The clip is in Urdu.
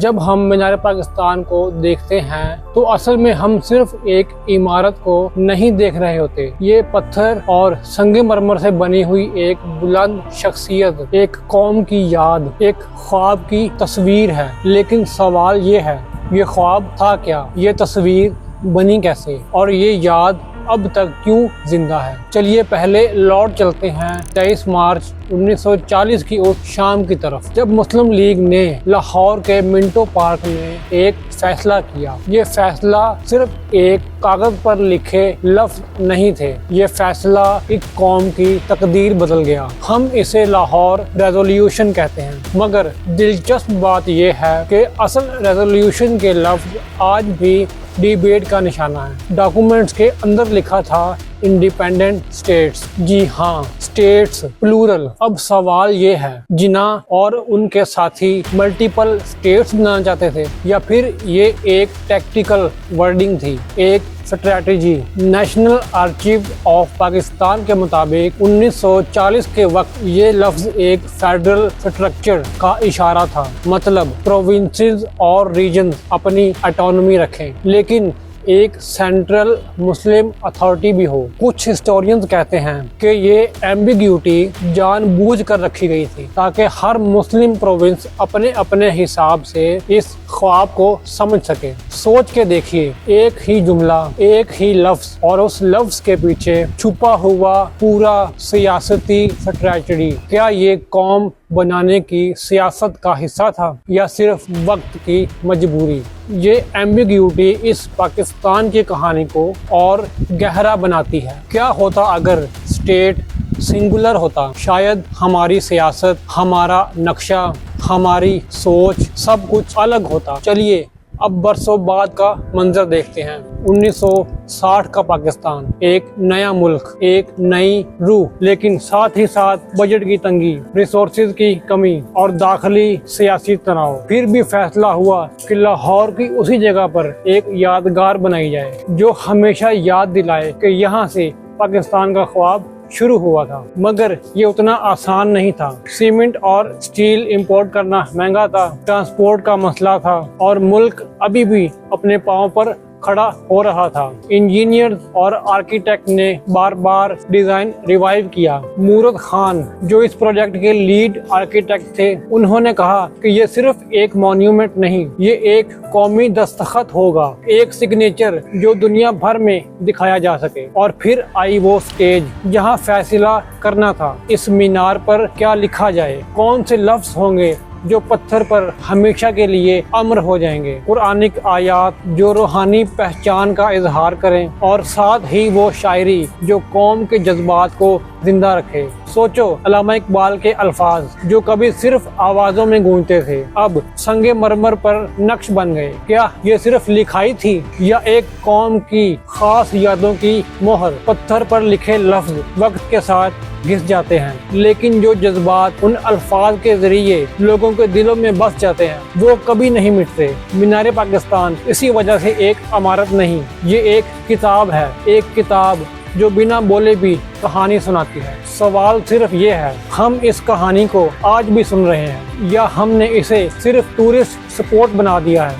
جب ہم مینار پاکستان کو دیکھتے ہیں تو اصل میں ہم صرف ایک عمارت کو نہیں دیکھ رہے ہوتے. یہ پتھر اور سنگ مرمر سے بنی ہوئی ایک بلند شخصیت، ایک قوم کی یاد، ایک خواب کی تصویر ہے. لیکن سوال یہ ہے، یہ خواب تھا کیا؟ یہ تصویر بنی کیسے؟ اور یہ یاد اب تک کیوں زندہ ہے؟ چلیے پہلے لوٹ چلتے ہیں 23 مارچ 1940 کی اس شام کی طرف، جب مسلم لیگ نے لاہور کے منٹو پارک میں ایک فیصلہ کیا. یہ فیصلہ صرف ایک کاغذ پر لکھے لفظ نہیں تھے، یہ فیصلہ ایک قوم کی تقدیر بدل گیا. ہم اسے لاہور ریزولوشن کہتے ہیں، مگر دلچسپ بات یہ ہے کہ اصل ریزولوشن کے لفظ آج بھی ڈیبیٹ کا نشانہ ہے. ڈاکومنٹس کے اندر لکھا تھا انڈیپینڈنٹ اسٹیٹس. جی ہاں، اسٹیٹس پلورل. اب سوال یہ ہے، جناح اور ان کے ساتھی ملٹیپل اسٹیٹس بنانا چاہتے تھے یا پھر یہ ایک ٹیکٹیکل ورڈنگ تھی، ایک اسٹریٹجی؟ نیشنل آرچیو آف پاکستان کے مطابق 1940 کے وقت یہ لفظ ایک فیڈرل اسٹرکچر کا اشارہ تھا، مطلب پروونسز اور ریجنز اپنی اٹانومی رکھیں لیکن ایک سینٹرل مسلم اتھارٹی بھی ہو. کچھ ہسٹورینز کہتے ہیں کہ یہ ایمبیگیوٹی جان بوجھ کر رکھی گئی تھی تاکہ ہر مسلم پروونس اپنے اپنے حساب سے اس خواب کو سمجھ سکے. سوچ کے دیکھیے، ایک ہی جملہ، ایک ہی لفظ، اور اس لفظ کے پیچھے چھپا ہوا پورا سیاسی اسٹریٹجی. کیا یہ قوم بنانے کی سیاست کا حصہ تھا یا صرف وقت کی مجبوری؟ یہ ایمبیگیوٹی اس پاکستان کی کہانی کو اور گہرا بناتی ہے. کیا ہوتا اگر اسٹیٹ سنگولر ہوتا؟ شاید ہماری سیاست، ہمارا نقشہ، ہماری سوچ، سب کچھ الگ ہوتا. چلیے اب برسوں بعد کا منظر دیکھتے ہیں. 1960 کا پاکستان، ایک نیا ملک، ایک نئی روح، لیکن ساتھ ہی ساتھ بجٹ کی تنگی، ریسورسز کی کمی اور داخلی سیاسی تناؤ. پھر بھی فیصلہ ہوا کہ لاہور کی اسی جگہ پر ایک یادگار بنائی جائے جو ہمیشہ یاد دلائے کہ یہاں سے پاکستان کا خواب شروع ہوا تھا. مگر یہ اتنا آسان نہیں تھا. سیمنٹ اور سٹیل امپورٹ کرنا مہنگا تھا، ٹرانسپورٹ کا مسئلہ تھا، اور ملک ابھی بھی اپنے پاؤں پر کھڑا ہو رہا تھا. انجینئر اور آرکیٹیکٹ نے بار بار ڈیزائن ریوائیو کیا. مورد خان جو اس پروجیکٹ کے لیڈ آرکیٹیکٹ تھے، انہوں نے کہا کہ یہ صرف ایک مونیومنٹ نہیں، یہ ایک قومی دستخط ہوگا، ایک سگنیچر جو دنیا بھر میں دکھایا جا سکے. اور پھر آئی وہ سٹیج جہاں فیصلہ کرنا تھا، اس مینار پر کیا لکھا جائے، کون سے لفظ ہوں گے جو پتھر پر ہمیشہ کے لیے امر ہو جائیں گے، قرآنک آیات جو روحانی پہچان کا اظہار کریں، اور ساتھ ہی وہ شاعری جو قوم کے جذبات کو زندہ رکھے. سوچو، علامہ اقبال کے الفاظ جو کبھی صرف آوازوں میں گونجتے تھے اب سنگ مرمر پر نقش بن گئے. کیا یہ صرف لکھائی تھی یا ایک قوم کی خاص یادوں کی مہر؟ پتھر پر لکھے لفظ وقت کے ساتھ گھس جاتے ہیں، لیکن جو جذبات ان الفاظ کے ذریعے لوگوں کے دلوں میں بس جاتے ہیں وہ کبھی نہیں مٹتے. مینار پاکستان اسی وجہ سے ایک عمارت نہیں، یہ ایک کتاب ہے، ایک کتاب جو بنا بولے بھی کہانی سناتی ہے. سوال صرف یہ ہے، ہم اس کہانی کو آج بھی سن رہے ہیں یا ہم نے اسے صرف ٹورسٹ سپورٹ بنا دیا ہے؟